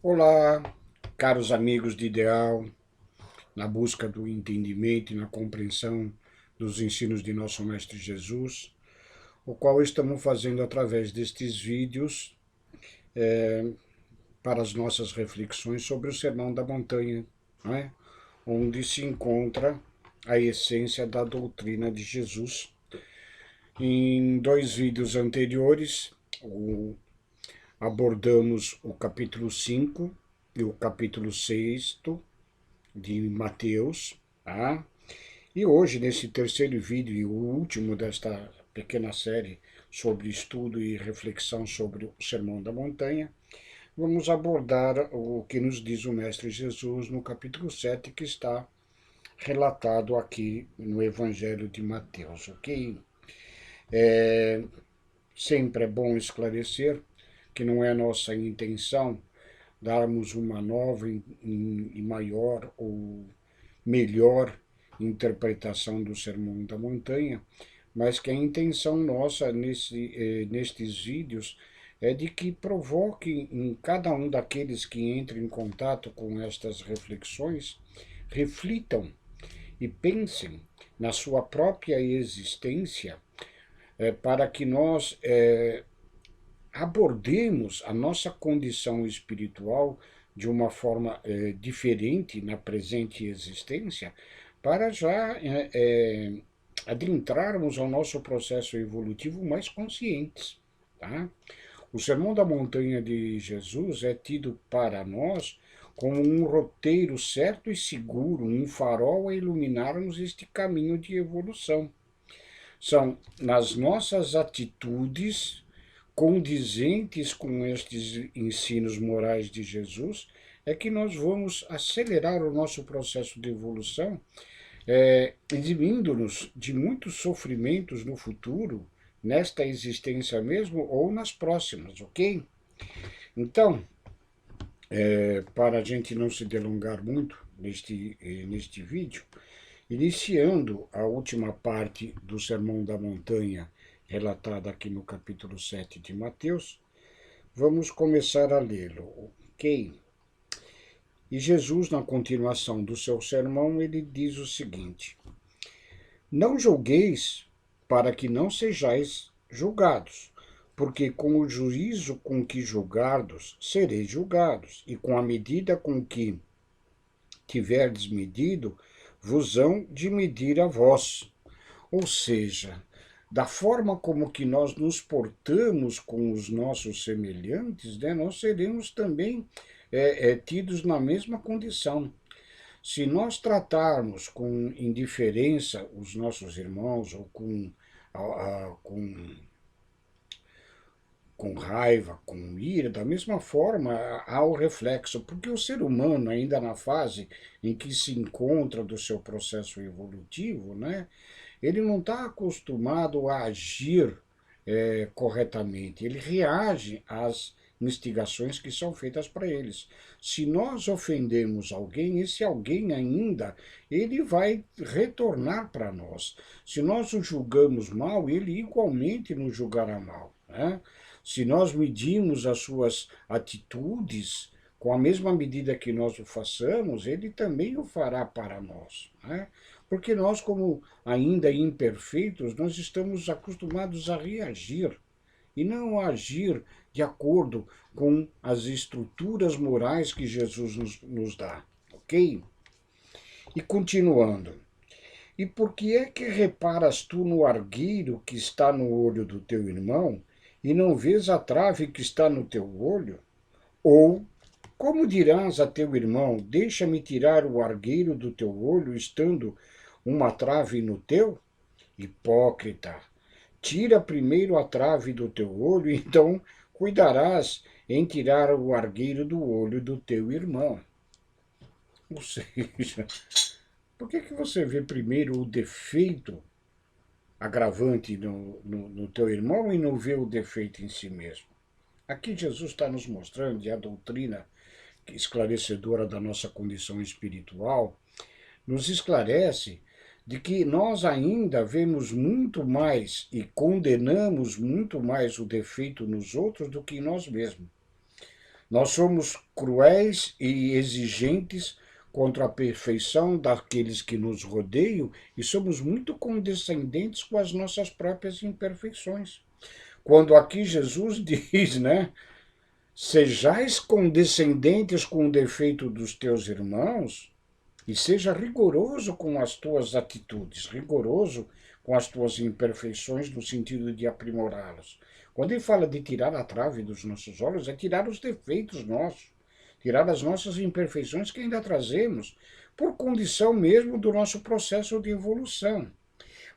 Olá, caros amigos de Ideal, na busca do entendimento e na compreensão dos ensinos de nosso Mestre Jesus, o qual estamos fazendo através destes vídeos para as nossas reflexões sobre o Sermão da Montanha, não é? Onde se encontra a essência da doutrina de Jesus. Em dois vídeos anteriores, abordamos o capítulo 5 e o capítulo 6 de Mateus, tá? E hoje, nesse terceiro vídeo e o último desta pequena série sobre estudo e reflexão sobre o Sermão da Montanha, vamos abordar o que nos diz o Mestre Jesus no capítulo 7, que está relatado aqui no Evangelho de Mateus, ok? Sempre é bom esclarecer que não é nossa intenção darmos uma nova e maior ou melhor interpretação do Sermão da Montanha, mas que a intenção nossa nestes vídeos é de que provoque em cada um daqueles que entrem em contato com estas reflexões, reflitam e pensem na sua própria existência, para que nós abordemos a nossa condição espiritual de uma forma diferente na presente existência, para já adentrarmos ao nosso processo evolutivo mais conscientes. Tá? O Sermão da Montanha de Jesus é tido para nós como um roteiro certo e seguro, um farol a iluminarmos este caminho de evolução. São nas nossas atitudes condizentes com estes ensinos morais de Jesus, é que nós vamos acelerar o nosso processo de evolução, eximindo-nos de muitos sofrimentos no futuro, nesta existência mesmo ou nas próximas, ok? Então, para a gente não se delongar muito neste vídeo, iniciando a última parte do Sermão da Montanha, relatada aqui no capítulo 7 de Mateus, vamos começar a lê-lo, ok? E Jesus, na continuação do seu sermão, ele diz o seguinte: Não julgueis para que não sejais julgados, porque com o juízo com que julgardes, sereis julgados, e com a medida com que tiverdes medido, vos hão de medir a vós. Ou seja, da forma como que nós nos portamos com os nossos semelhantes, né, nós seremos também tidos na mesma condição. Se nós tratarmos com indiferença os nossos irmãos, ou com raiva, com ira, da mesma forma há o reflexo, porque o ser humano, ainda na fase em que se encontra do seu processo evolutivo, né, ele não está acostumado a agir corretamente, ele reage às instigações que são feitas para eles. Se nós ofendemos alguém, esse alguém ainda, ele vai retornar para nós. Se nós o julgamos mal, ele igualmente nos julgará mal, né? Se nós medimos as suas atitudes com a mesma medida que nós o façamos, ele também o fará para nós, né? Porque nós, como ainda imperfeitos, nós estamos acostumados a reagir e não a agir de acordo com as estruturas morais que Jesus nos dá, ok? E continuando. E por que é que reparas tu no argueiro que está no olho do teu irmão e não vês a trave que está no teu olho? Ou, como dirás a teu irmão, deixa-me tirar o argueiro do teu olho, estando uma trave no teu? Hipócrita, tira primeiro a trave do teu olho, então cuidarás em tirar o argueiro do olho do teu irmão. Ou seja, por que você vê primeiro o defeito agravante no teu irmão e não vê o defeito em si mesmo? Aqui Jesus está nos mostrando, e a doutrina esclarecedora da nossa condição espiritual nos esclarece de que nós ainda vemos muito mais e condenamos muito mais o defeito nos outros do que em nós mesmos. Nós somos cruéis e exigentes contra a perfeição daqueles que nos rodeiam e somos muito condescendentes com as nossas próprias imperfeições. Quando aqui Jesus diz, né? Sejais condescendentes com o defeito dos teus irmãos e seja rigoroso com as tuas atitudes, rigoroso com as tuas imperfeições no sentido de aprimorá-las. Quando ele fala de tirar a trave dos nossos olhos, é tirar os defeitos nossos, tirar as nossas imperfeições que ainda trazemos, por condição mesmo do nosso processo de evolução.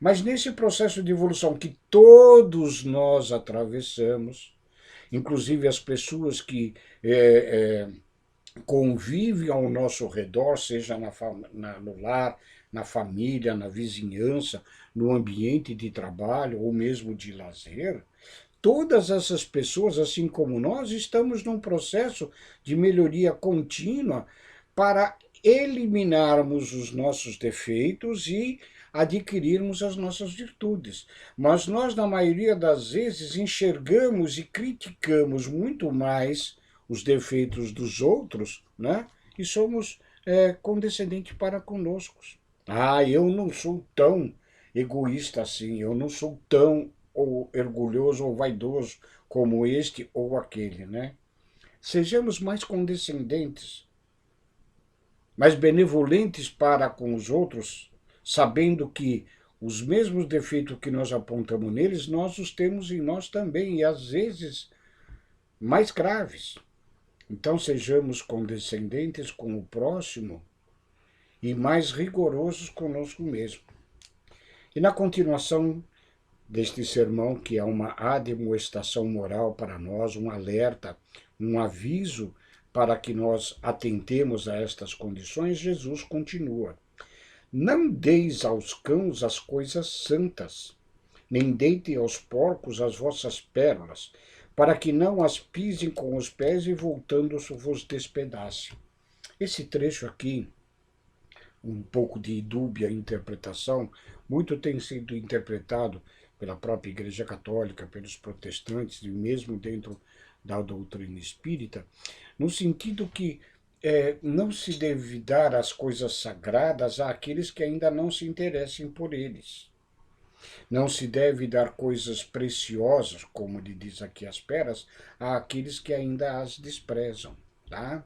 Mas nesse processo de evolução que todos nós atravessamos, inclusive as pessoas que convivem ao nosso redor, seja no lar, na família, na vizinhança, no ambiente de trabalho ou mesmo de lazer, todas essas pessoas, assim como nós, estamos num processo de melhoria contínua para eliminarmos os nossos defeitos e adquirirmos as nossas virtudes. Mas nós, na maioria das vezes, enxergamos e criticamos muito mais os defeitos dos outros, né? E somos condescendentes para conosco. Ah, eu não sou tão egoísta assim, eu não sou tão orgulhoso ou vaidoso como este ou aquele, né? Sejamos mais condescendentes, mais benevolentes para com os outros, sabendo que os mesmos defeitos que nós apontamos neles, nós os temos em nós também, e às vezes mais graves. Então sejamos condescendentes com o próximo e mais rigorosos conosco mesmo. E na continuação deste sermão, que é uma admoestação moral para nós, um alerta, um aviso para que nós atentemos a estas condições, Jesus continua. Não deis aos cães as coisas santas, nem deitem aos porcos as vossas pérolas, para que não as pisem com os pés e voltando-se vos despedacem. Esse trecho aqui, um pouco de dúbia interpretação, muito tem sido interpretado pela própria Igreja Católica, pelos protestantes, e mesmo dentro da doutrina espírita, no sentido que não se deve dar as coisas sagradas àqueles que ainda não se interessem por eles. Não se deve dar coisas preciosas, como ele diz aqui as peras, àqueles que ainda as desprezam. Tá?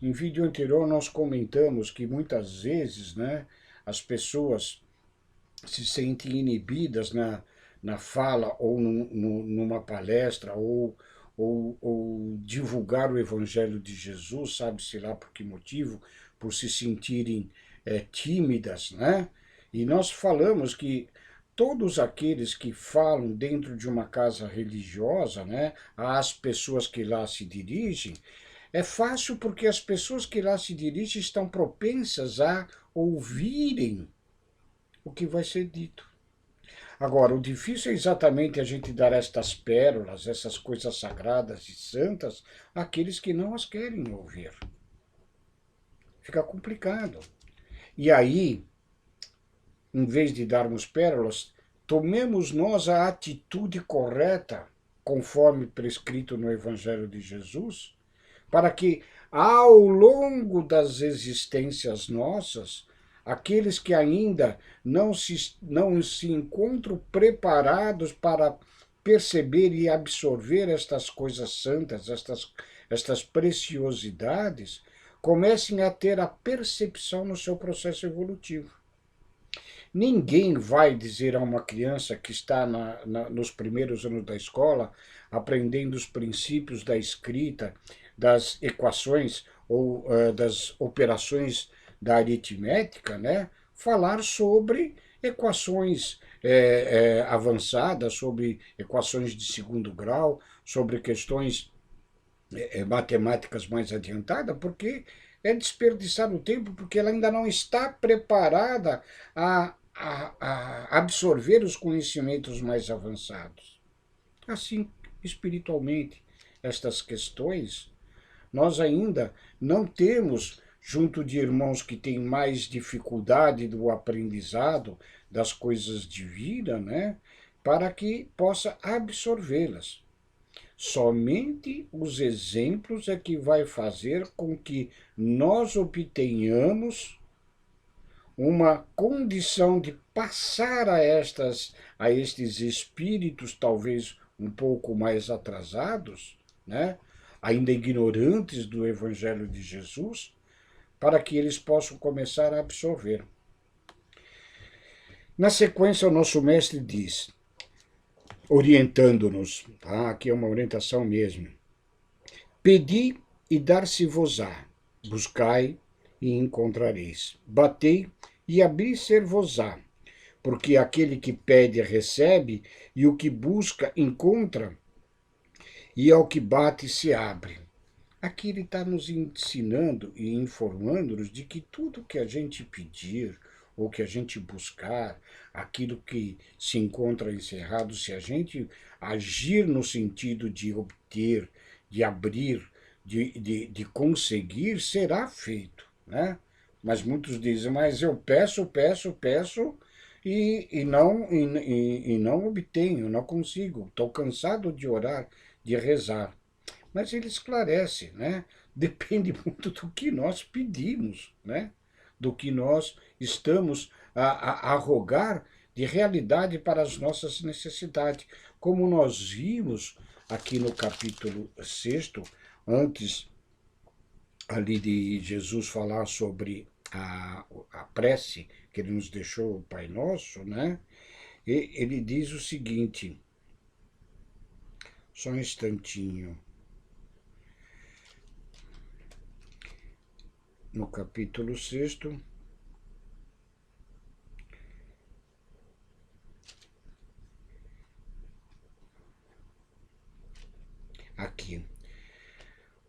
Em vídeo anterior nós comentamos que muitas vezes, né, as pessoas se sentem inibidas na fala ou numa palestra ou divulgar o Evangelho de Jesus, sabe-se lá por que motivo, por se sentirem tímidas, né? E nós falamos que todos aqueles que falam dentro de uma casa religiosa, né, às pessoas que lá se dirigem, é fácil porque as pessoas que lá se dirigem estão propensas a ouvirem o que vai ser dito. Agora, o difícil é exatamente a gente dar estas pérolas, essas coisas sagradas e santas, àqueles que não as querem ouvir. Fica complicado. E aí, em vez de darmos pérolas, tomemos nós a atitude correta, conforme prescrito no Evangelho de Jesus, para que, ao longo das existências nossas, aqueles que ainda não se encontram preparados para perceber e absorver estas coisas santas, estas preciosidades, comecem a ter a percepção no seu processo evolutivo. Ninguém vai dizer a uma criança que está nos primeiros anos da escola, aprendendo os princípios da escrita, das equações ou das operações da aritmética, né, falar sobre equações avançadas, sobre equações de segundo grau, sobre questões matemáticas mais adiantadas, porque é desperdiçar o tempo, porque ela ainda não está preparada a absorver os conhecimentos mais avançados. Assim, espiritualmente, estas questões, nós ainda não temos, junto de irmãos que têm mais dificuldade do aprendizado das coisas de vida, né, para que possa absorvê-las. Somente os exemplos é que vai fazer com que nós obtenhamos uma condição de passar a estes espíritos talvez um pouco mais atrasados, né? Ainda ignorantes do Evangelho de Jesus, para que eles possam começar a absorver. Na sequência, o nosso mestre diz, orientando-nos, tá? Aqui é uma orientação mesmo, pedi e dar-se-vos-á, buscai e encontrareis, batei e abrir-se-vos-á, porque aquele que pede recebe, e o que busca encontra, e ao que bate se abre. Aqui ele está nos ensinando e informando-nos de que tudo que a gente pedir, ou que a gente buscar, aquilo que se encontra encerrado, se a gente agir no sentido de obter, de abrir, de conseguir, será feito, né? Mas muitos dizem, mas eu peço, peço, peço e não obtenho, não consigo. Estou cansado de orar, de rezar. Mas ele esclarece, né? Depende muito do que nós pedimos, né? Do que nós estamos a rogar de realidade para as nossas necessidades. Como nós vimos aqui no capítulo 6, antes ali de Jesus falar sobre a prece que ele nos deixou, o Pai Nosso, né? E ele diz o seguinte, só um instantinho, no capítulo 6, aqui.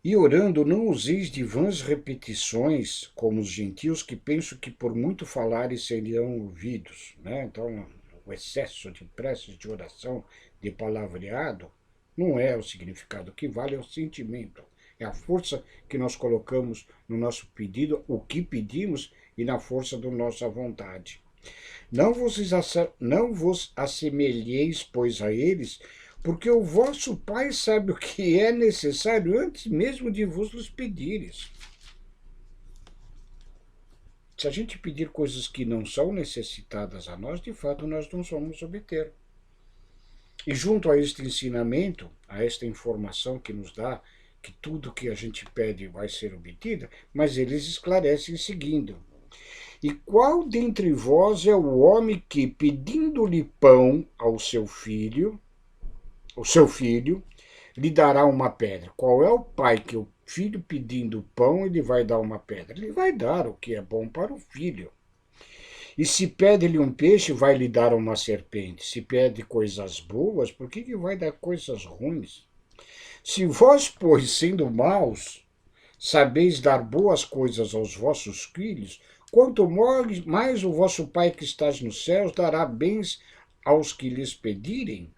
E orando, não useis de vãs repetições, como os gentios, que pensam que por muito falarem seriam ouvidos, né? Então, o excesso de preces, de oração, de palavreado, não é o significado. O que vale é o sentimento. É a força que nós colocamos no nosso pedido, o que pedimos, e na força da nossa vontade. Não vos assemelheis, pois, a eles, porque o vosso Pai sabe o que é necessário antes mesmo de vos pedires. Se a gente pedir coisas que não são necessitadas a nós, de fato nós não vamos obter. E junto a este ensinamento, a esta informação que nos dá que tudo que a gente pede vai ser obtido, mas eles esclarecem seguindo. E qual dentre vós é o homem que, pedindo-lhe pão ao seu filho, lhe dará uma pedra? Qual é o pai que o filho pedindo pão, ele vai dar uma pedra? Ele vai dar o que é bom para o filho. E se pede-lhe um peixe, vai lhe dar uma serpente. Se pede coisas boas, por que vai dar coisas ruins? Se vós, pois, sendo maus, sabeis dar boas coisas aos vossos filhos, quanto mais o vosso Pai que estás nos céus dará bens aos que lhes pedirem.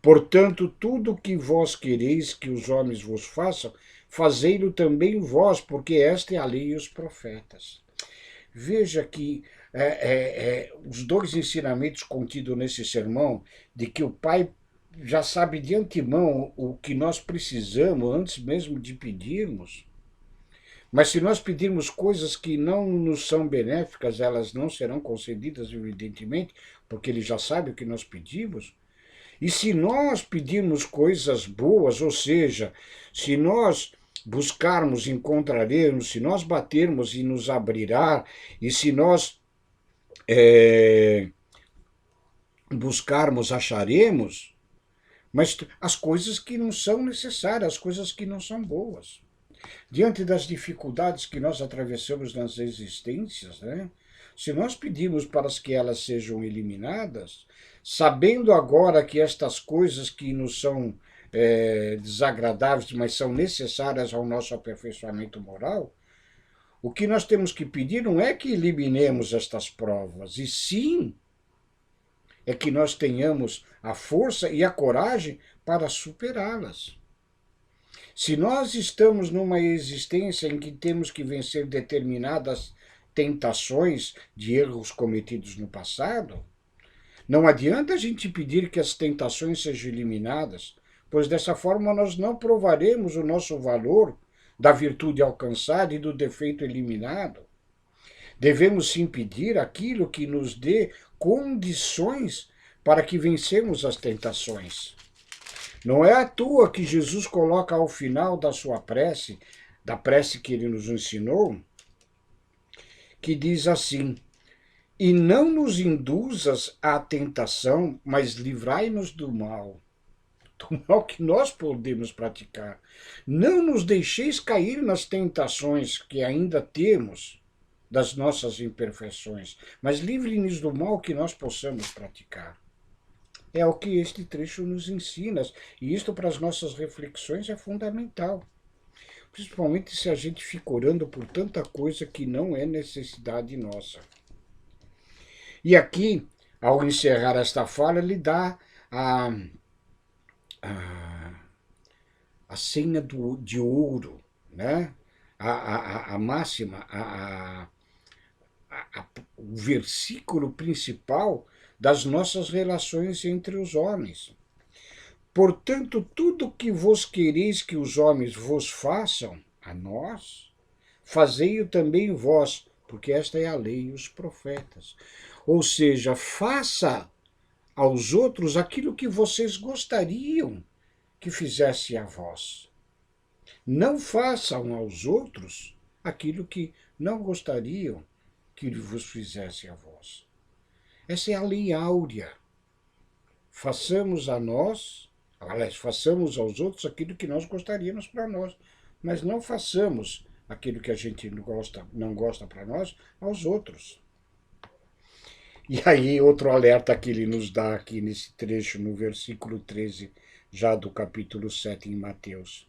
Portanto, tudo o que vós quereis que os homens vos façam, fazei-lo também vós, porque esta é a lei e os profetas. Veja que os dois ensinamentos contidos nesse sermão, de que o Pai já sabe de antemão o que nós precisamos antes mesmo de pedirmos. Mas se nós pedirmos coisas que não nos são benéficas, elas não serão concedidas, evidentemente, porque ele já sabe o que nós pedimos. E se nós pedirmos coisas boas, ou seja, se nós buscarmos, encontraremos, se nós batermos e nos abrirá, e se nós buscarmos, acharemos, mas as coisas que não são necessárias, as coisas que não são boas. Diante das dificuldades que nós atravessamos nas existências, né? Se nós pedimos para que elas sejam eliminadas, sabendo agora que estas coisas que nos são desagradáveis, mas são necessárias ao nosso aperfeiçoamento moral, o que nós temos que pedir não é que eliminemos estas provas, e sim é que nós tenhamos a força e a coragem para superá-las. Se nós estamos numa existência em que temos que vencer determinadas tentações de erros cometidos no passado, não adianta a gente pedir que as tentações sejam eliminadas, pois dessa forma nós não provaremos o nosso valor da virtude alcançada e do defeito eliminado. Devemos sim pedir aquilo que nos dê condições para que vencemos as tentações. Não é à toa que Jesus coloca ao final da sua prece, da prece que ele nos ensinou, que diz assim: e não nos induzas à tentação, mas livrai-nos do mal que nós podemos praticar. Não nos deixeis cair nas tentações que ainda temos das nossas imperfeições, mas livre-nos do mal que nós possamos praticar. É o que este trecho nos ensina, e isto para as nossas reflexões é fundamental. Principalmente se a gente fica orando por tanta coisa que não é necessidade nossa. E aqui, ao encerrar esta fala, ele dá a senha de ouro, né? A máxima, o versículo principal das nossas relações entre os homens. Portanto, tudo que vos quereis que os homens vos façam, a nós, fazei-o também vós, porque esta é a lei e os profetas. Ou seja, faça aos outros aquilo que vocês gostariam que fizesse a vós. Não façam aos outros aquilo que não gostariam que vos fizesse a vós. Essa é a lei áurea. Façamos a nós, aliás, façamos aos outros aquilo que nós gostaríamos para nós, mas não façamos aquilo que a gente não gosta para nós aos outros. E aí, outro alerta que ele nos dá aqui nesse trecho, no versículo 13, já do capítulo 7 em Mateus.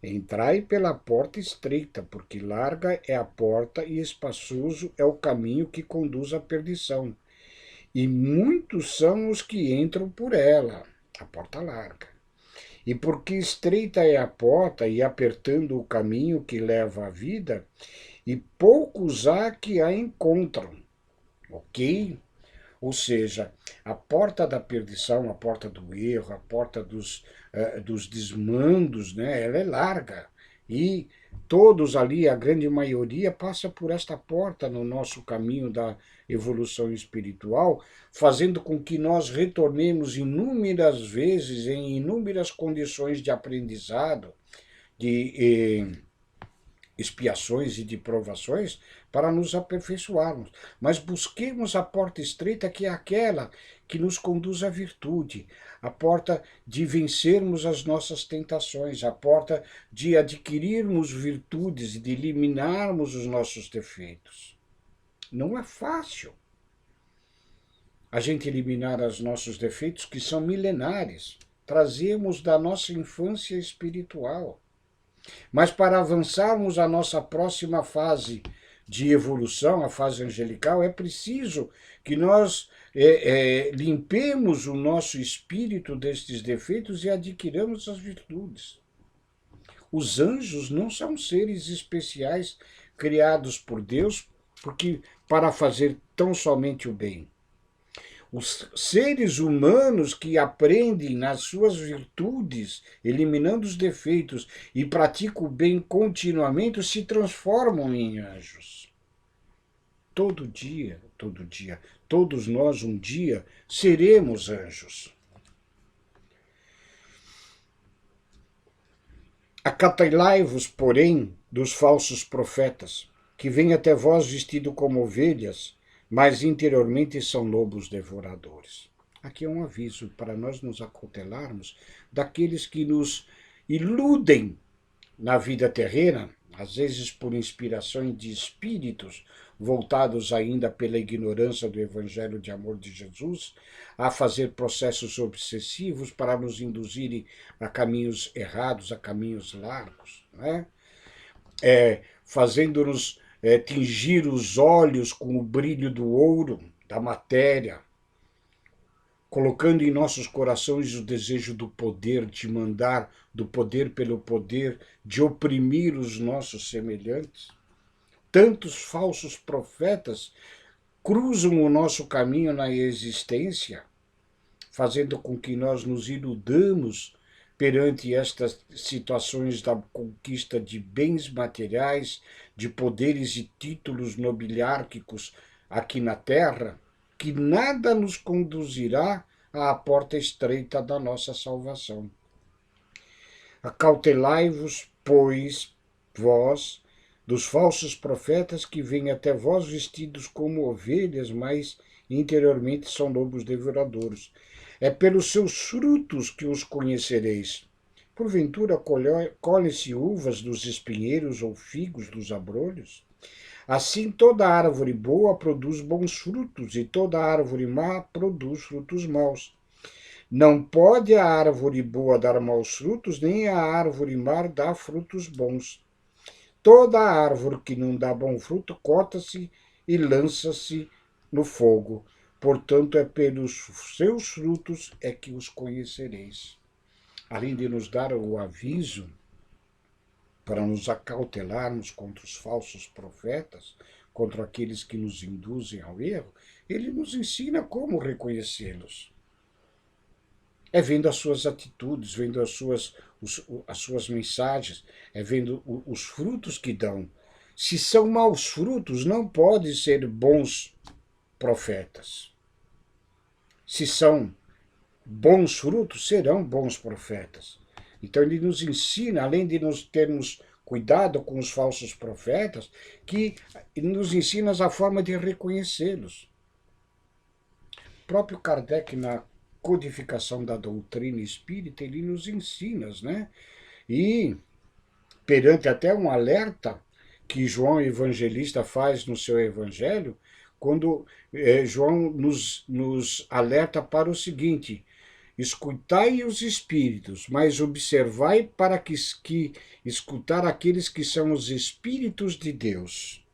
Entrai pela porta estreita, porque larga é a porta e espaçoso é o caminho que conduz à perdição. E muitos são os que entram por ela, a porta larga. E porque estreita é a porta e apertando o caminho que leva à vida, e poucos há que a encontram. Ok? Ou seja, a porta da perdição, a porta do erro, a porta dos desmandos, né, ela é larga. E todos ali, a grande maioria, passa por esta porta no nosso caminho da evolução espiritual, fazendo com que nós retornemos inúmeras vezes, em inúmeras condições de aprendizado, de expiações e de provações, para nos aperfeiçoarmos. Mas busquemos a porta estreita, que é aquela que nos conduz à virtude, a porta de vencermos as nossas tentações, a porta de adquirirmos virtudes e de eliminarmos os nossos defeitos. Não é fácil a gente eliminar os nossos defeitos, que são milenares. Trazemos da nossa infância espiritual. Mas para avançarmos a nossa próxima fase de evolução, a fase angelical, é preciso que nós limpemos o nosso espírito destes defeitos e adquiramos as virtudes. Os anjos não são seres especiais criados por Deus para fazer tão somente o bem. Os seres humanos que aprendem nas suas virtudes, eliminando os defeitos e praticam o bem continuamente, se transformam em anjos. Todo dia, todos nós um dia seremos anjos. Acautelai-vos, porém, dos falsos profetas, que vêm até vós vestidos como ovelhas, mas interiormente são lobos devoradores. Aqui é um aviso para nós nos acautelarmos daqueles que nos iludem na vida terrena, às vezes por inspiração de espíritos voltados ainda pela ignorância do Evangelho de amor de Jesus, a fazer processos obsessivos para nos induzirem a caminhos errados, a caminhos largos, né? Fazendo-nos tingir os olhos com o brilho do ouro, da matéria, colocando em nossos corações o desejo do poder, de mandar, do poder pelo poder, de oprimir os nossos semelhantes. Tantos falsos profetas cruzam o nosso caminho na existência, fazendo com que nós nos iludamos perante estas situações da conquista de bens materiais, de poderes e títulos nobiliárquicos aqui na terra, que nada nos conduzirá à porta estreita da nossa salvação. Acautelai-vos, pois, vós, dos falsos profetas que vêm até vós vestidos como ovelhas, mas interiormente são lobos devoradores. É pelos seus frutos que os conhecereis. Porventura colhem-se uvas dos espinheiros ou figos dos abrolhos? Assim toda árvore boa produz bons frutos, e toda árvore má produz frutos maus. Não pode a árvore boa dar maus frutos, nem a árvore má dar frutos bons. Toda árvore que não dá bom fruto, corta-se e lança-se no fogo. Portanto, é pelos seus frutos é que os conhecereis. Além de nos dar o aviso para nos acautelarmos contra os falsos profetas, contra aqueles que nos induzem ao erro, ele nos ensina como reconhecê-los. É vendo as suas atitudes, vendo as suas mensagens, é vendo os frutos que dão. Se são maus frutos, não podem ser bons profetas. Se são bons frutos, serão bons profetas. Então ele nos ensina, além de nós termos cuidado com os falsos profetas, que nos ensina a forma de reconhecê-los. O próprio Kardec, na codificação da doutrina espírita, ele nos ensina, né? E perante até um alerta que João Evangelista faz no seu evangelho, quando João nos alerta para o seguinte: escutai os espíritos, mas observai para que escutar aqueles que são os espíritos de Deus.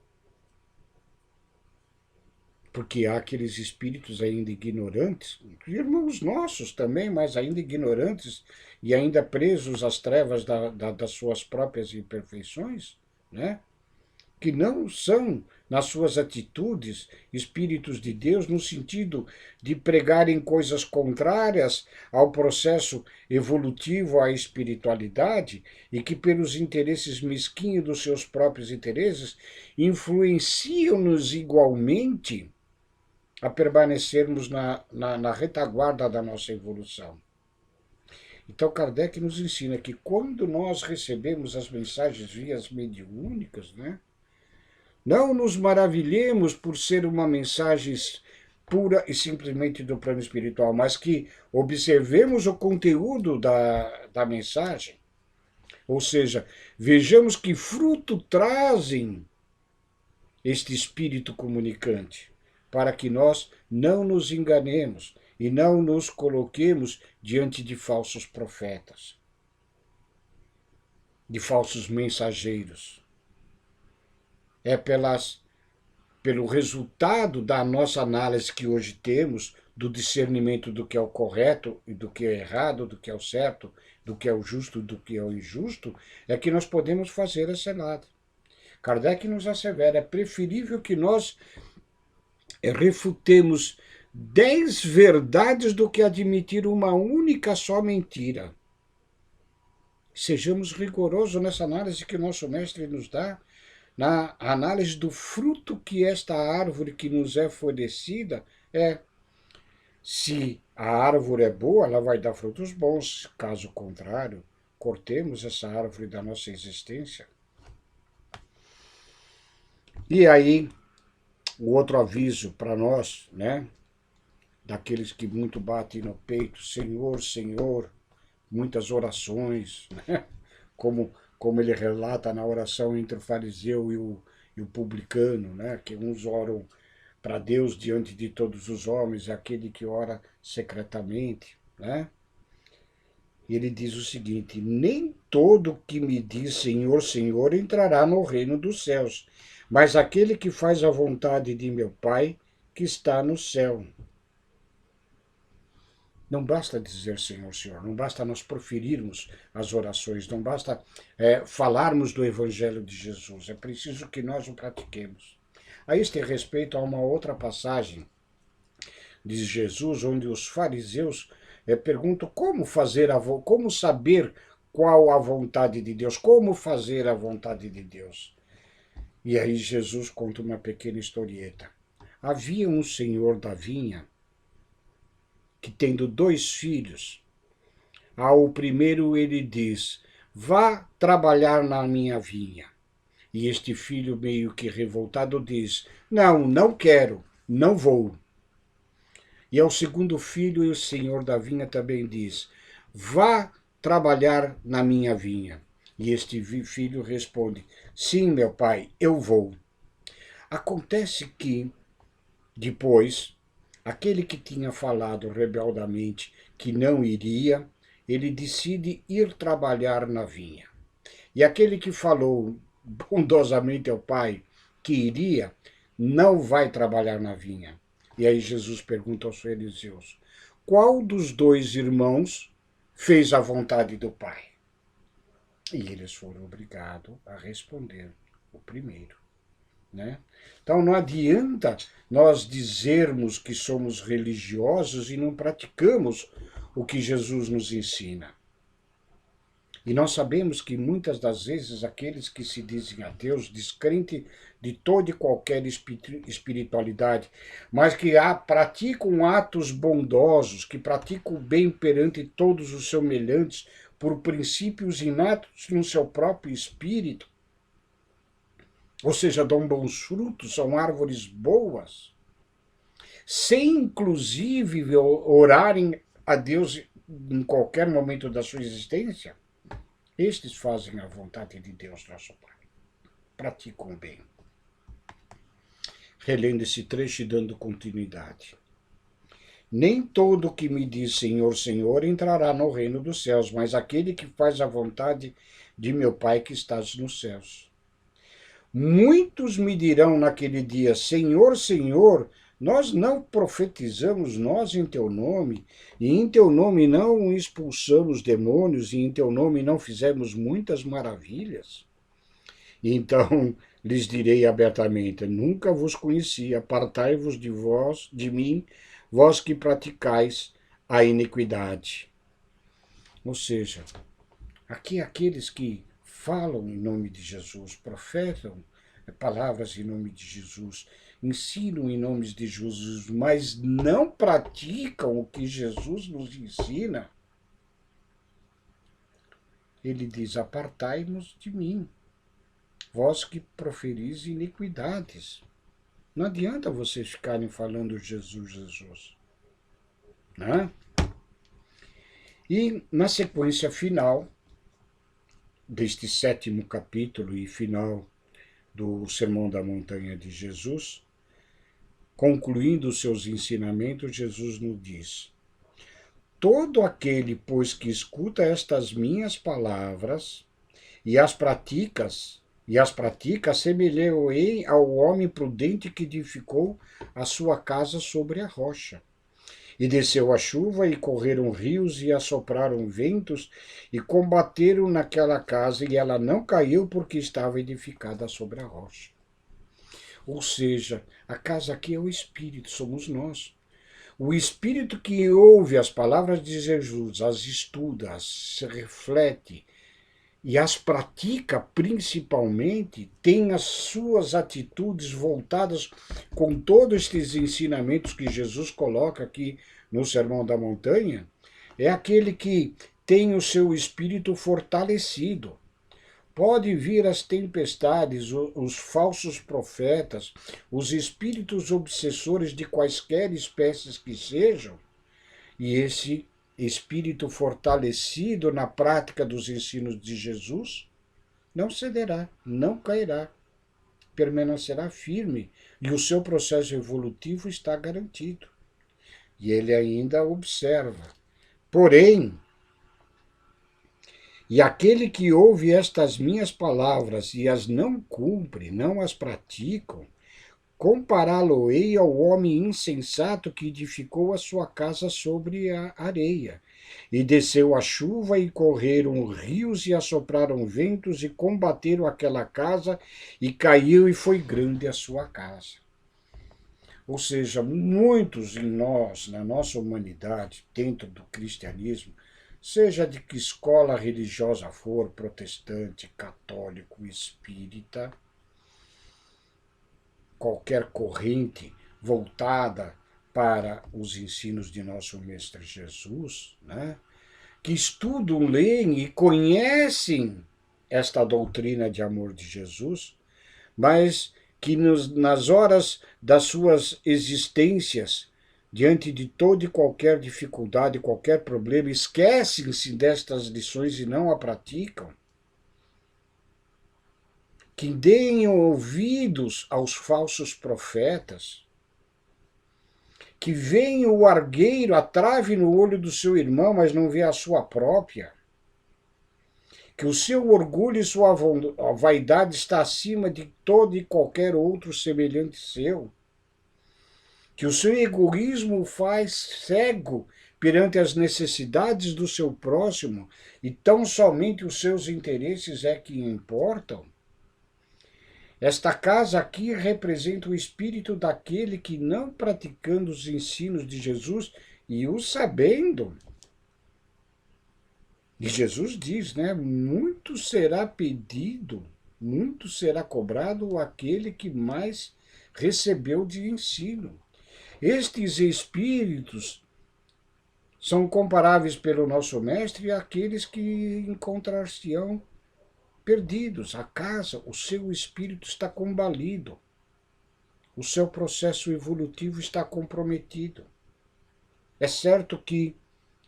Porque há aqueles espíritos ainda ignorantes, irmãos nossos também, mas ainda ignorantes e ainda presos às trevas das suas próprias imperfeições, né? Que não são, nas suas atitudes, espíritos de Deus, no sentido de pregarem coisas contrárias ao processo evolutivo, à espiritualidade, e que, pelos interesses mesquinhos dos seus próprios interesses, influenciam-nos igualmente a permanecermos na retaguarda da nossa evolução. Então, Kardec nos ensina que quando nós recebemos as mensagens vias mediúnicas, né, não nos maravilhemos por ser uma mensagem pura e simplesmente do plano espiritual, mas que observemos o conteúdo da mensagem. Ou seja, vejamos que fruto trazem este espírito comunicante, para que nós não nos enganemos e não nos coloquemos diante de falsos profetas, de falsos mensageiros. É pelo resultado da nossa análise que hoje temos, do discernimento do que é o correto e do que é errado, do que é o certo, do que é o justo e do que é o injusto, é que nós podemos fazer essa análise. Kardec nos assevera, é preferível que nós refutemos 10 verdades do que admitir uma única só mentira. Sejamos rigorosos nessa análise que o nosso mestre nos dá, na análise do fruto que esta árvore que nos é fornecida é. Se a árvore é boa, ela vai dar frutos bons. Caso contrário, cortemos essa árvore da nossa existência. E aí, o outro aviso para nós, né, daqueles que muito batem no peito, Senhor, Senhor, muitas orações, né, como ele relata na oração entre o fariseu e o publicano, né, que uns oram para Deus diante de todos os homens, é aquele que ora secretamente, né? E ele diz o seguinte: nem todo que me diz Senhor, Senhor entrará no reino dos céus, mas aquele que faz a vontade de meu Pai que está no céu. Não basta dizer Senhor, Senhor, não basta nós proferirmos as orações, não basta falarmos do Evangelho de Jesus, é preciso que nós o pratiquemos. A este respeito, há uma outra passagem de Jesus, onde os fariseus pergunto como saber qual a vontade de Deus, como fazer a vontade de Deus. E aí Jesus conta uma pequena historieta. Havia um senhor da vinha que, tendo 2 filhos, ao primeiro ele diz: vá trabalhar na minha vinha. E este filho, meio que revoltado, diz: não, não quero, não vou. E ao segundo filho, o senhor da vinha também diz: vá trabalhar na minha vinha. E este filho responde: sim, meu pai, eu vou. Acontece que, depois, aquele que tinha falado rebeldamente que não iria, ele decide ir trabalhar na vinha. E aquele que falou bondosamente ao pai que iria, não vai trabalhar na vinha. E aí Jesus pergunta aos fariseus: qual dos 2 irmãos fez a vontade do pai? E eles foram obrigados a responder: o primeiro. Né? Então não adianta nós dizermos que somos religiosos e não praticamos o que Jesus nos ensina. E nós sabemos que muitas das vezes aqueles que se dizem ateus, descrente de toda e qualquer espiritualidade, mas que praticam atos bondosos, que praticam o bem perante todos os semelhantes por princípios inatos no seu próprio espírito, ou seja, dão bons frutos, são árvores boas, sem inclusive orarem a Deus em qualquer momento da sua existência, estes fazem a vontade de Deus, nosso Pai. Praticam o bem. Relendo esse trecho e dando continuidade. Nem todo que me diz Senhor, Senhor entrará no reino dos céus, mas aquele que faz a vontade de meu Pai que estás nos céus. Muitos me dirão naquele dia: Senhor, Senhor, nós não profetizamos nós em teu nome, e em teu nome não expulsamos demônios, e em teu nome não fizemos muitas maravilhas? Então lhes direi abertamente: nunca vos conheci, apartai-vos de mim, vós que praticais a iniquidade. Ou seja, aqui aqueles que falam em nome de Jesus, profetam palavras em nome de Jesus, ensinam em nome de Jesus, mas não praticam o que Jesus nos ensina, ele diz: apartai-vos de mim, vós que proferis iniquidades. Não adianta vocês ficarem falando Jesus, Jesus. Né? E na sequência final deste 7º capítulo e final do Sermão da Montanha de Jesus, concluindo os seus ensinamentos, Jesus nos diz: todo aquele, pois, que escuta estas minhas palavras e as pratica, semelhei ao homem prudente que edificou a sua casa sobre a rocha. E desceu a chuva, e correram rios, e assopraram ventos, e combateram naquela casa, e ela não caiu, porque estava edificada sobre a rocha. Ou seja, a casa aqui é o Espírito, somos nós. O Espírito que ouve as palavras de Jesus, as estuda, as reflete e as pratica principalmente, tem as suas atitudes voltadas com todos estes ensinamentos que Jesus coloca aqui no Sermão da Montanha, é aquele que tem o seu espírito fortalecido. Pode vir as tempestades, os falsos profetas, os espíritos obsessores de quaisquer espécies que sejam, e esse espírito fortalecido na prática dos ensinos de Jesus não cederá, não cairá, permanecerá firme, e o seu processo evolutivo está garantido. E ele ainda observa: porém, e aquele que ouve estas minhas palavras e as não cumpre, não as praticam, compará-lo-ei ao homem insensato que edificou a sua casa sobre a areia. E desceu a chuva, e correram rios, e assopraram ventos, e combateram aquela casa, e caiu, e foi grande a sua casa. Ou seja, muitos em nós, na nossa humanidade, dentro do cristianismo, seja de que escola religiosa for, protestante, católico, espírita, qualquer corrente voltada para os ensinos de nosso Mestre Jesus, né? Que estudam, leem e conhecem esta doutrina de amor de Jesus, mas que nas horas das suas existências, diante de toda e qualquer dificuldade, qualquer problema, esquecem-se destas lições e não a praticam, que deem ouvidos aos falsos profetas, que veem o argueiro, a trave no olho do seu irmão, mas não vê a sua própria, que o seu orgulho e sua vaidade está acima de todo e qualquer outro semelhante seu, que o seu egoísmo o faz cego perante as necessidades do seu próximo e tão somente os seus interesses é que importam. Esta casa aqui representa o espírito daquele que, não praticando os ensinos de Jesus e o sabendo, e Jesus diz, né? Muito será pedido, muito será cobrado aquele que mais recebeu de ensino. Estes espíritos são comparáveis pelo nosso mestre àqueles que encontrar-se-ão perdidos. A casa, o seu espírito está combalido. O seu processo evolutivo está comprometido. É certo que,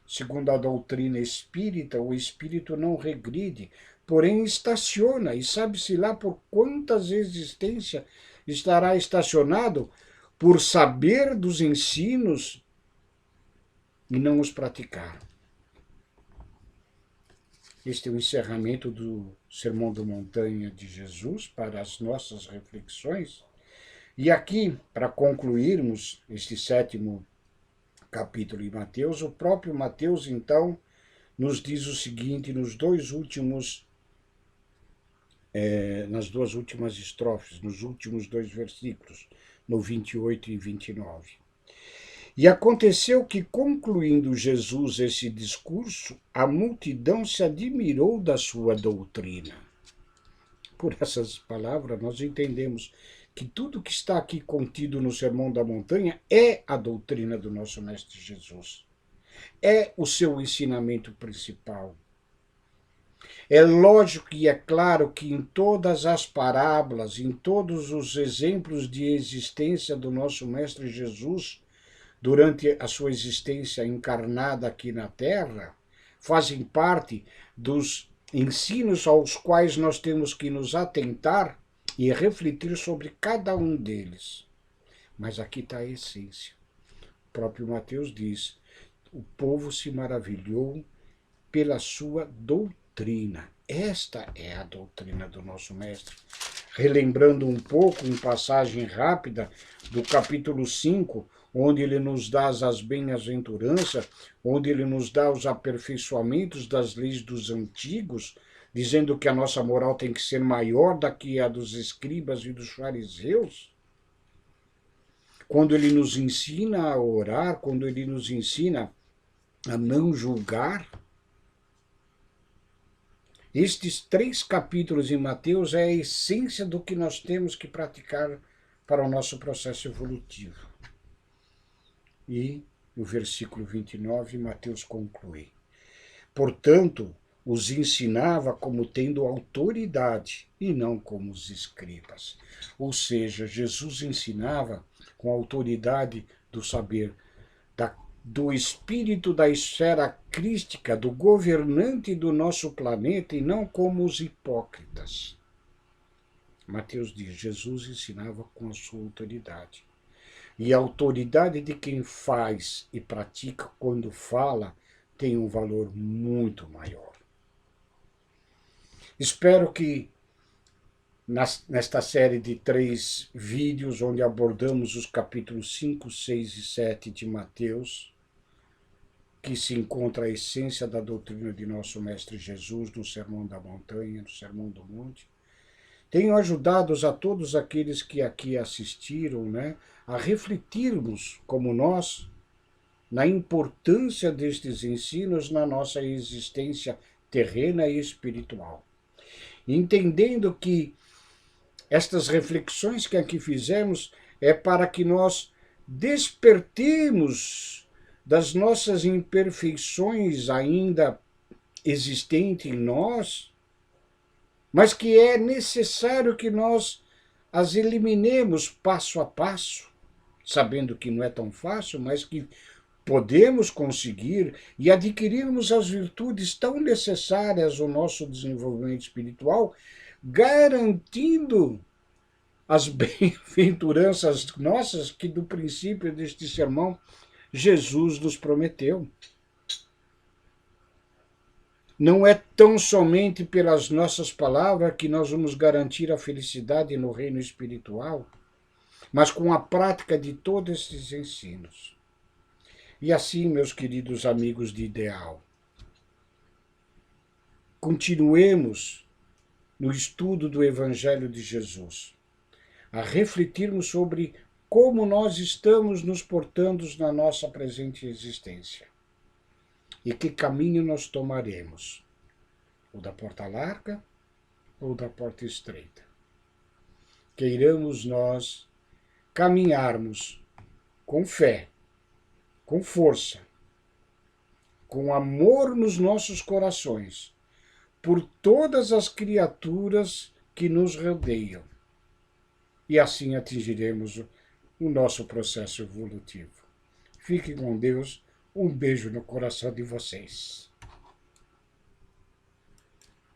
segundo a doutrina espírita, o espírito não regride, porém estaciona, e sabe-se lá por quantas existências estará estacionado por saber dos ensinos e não os praticar. Este é o encerramento do Sermão da Montanha de Jesus para as nossas reflexões. E aqui, para concluirmos este 7º capítulo de Mateus, o próprio Mateus, então, nos diz o seguinte nas duas últimas estrofes, nos últimos 2 versículos, no 28 e 29. E aconteceu que, concluindo Jesus esse discurso, a multidão se admirou da sua doutrina. Por essas palavras, nós entendemos que tudo que está aqui contido no Sermão da Montanha é a doutrina do nosso Mestre Jesus. É o seu ensinamento principal. É lógico e é claro que em todas as parábolas, em todos os exemplos de existência do nosso Mestre Jesus, durante a sua existência encarnada aqui na Terra, fazem parte dos ensinos aos quais nós temos que nos atentar e refletir sobre cada um deles. Mas aqui está a essência. O próprio Mateus diz: o povo se maravilhou pela sua doutrina. Esta é a doutrina do nosso Mestre. Relembrando um pouco, em passagem rápida, do capítulo 5, onde ele nos dá as bem-aventuranças, onde ele nos dá os aperfeiçoamentos das leis dos antigos, dizendo que a nossa moral tem que ser maior do que a dos escribas e dos fariseus. Quando ele nos ensina a orar, quando ele nos ensina a não julgar. Estes 3 capítulos em Mateus é a essência do que nós temos que praticar para o nosso processo evolutivo. E no versículo 29, Mateus conclui: portanto, os ensinava como tendo autoridade e não como os escribas. Ou seja, Jesus ensinava com a autoridade do saber, do espírito da esfera crística, do governante do nosso planeta, e não como os hipócritas. Mateus diz: Jesus ensinava com a sua autoridade. E a autoridade de quem faz e pratica quando fala tem um valor muito maior. Espero que nesta série de 3 vídeos, onde abordamos os capítulos 5, 6 e 7 de Mateus, que se encontra a essência da doutrina de nosso Mestre Jesus no Sermão da Montanha, no Sermão do Monte, Tenho ajudado a todos aqueles que aqui assistiram, né, a refletirmos, como nós, na importância destes ensinos na nossa existência terrena e espiritual. Entendendo que estas reflexões que aqui fizemos é para que nós despertemos das nossas imperfeições ainda existentes em nós, mas que é necessário que nós as eliminemos passo a passo, sabendo que não é tão fácil, mas que podemos conseguir e adquirirmos as virtudes tão necessárias ao nosso desenvolvimento espiritual, garantindo as bem-aventuranças nossas que do princípio deste sermão Jesus nos prometeu. Não é tão somente pelas nossas palavras que nós vamos garantir a felicidade no reino espiritual, mas com a prática de todos esses ensinos. E assim, meus queridos amigos de ideal, continuemos no estudo do Evangelho de Jesus, a refletirmos sobre como nós estamos nos portando na nossa presente existência e que caminho nós tomaremos, o da porta larga ou da porta estreita. Queiramos nós caminharmos com fé, com força, com amor nos nossos corações, por todas as criaturas que nos rodeiam. E assim atingiremos o nosso processo evolutivo. Fiquem com Deus. Um beijo no coração de vocês.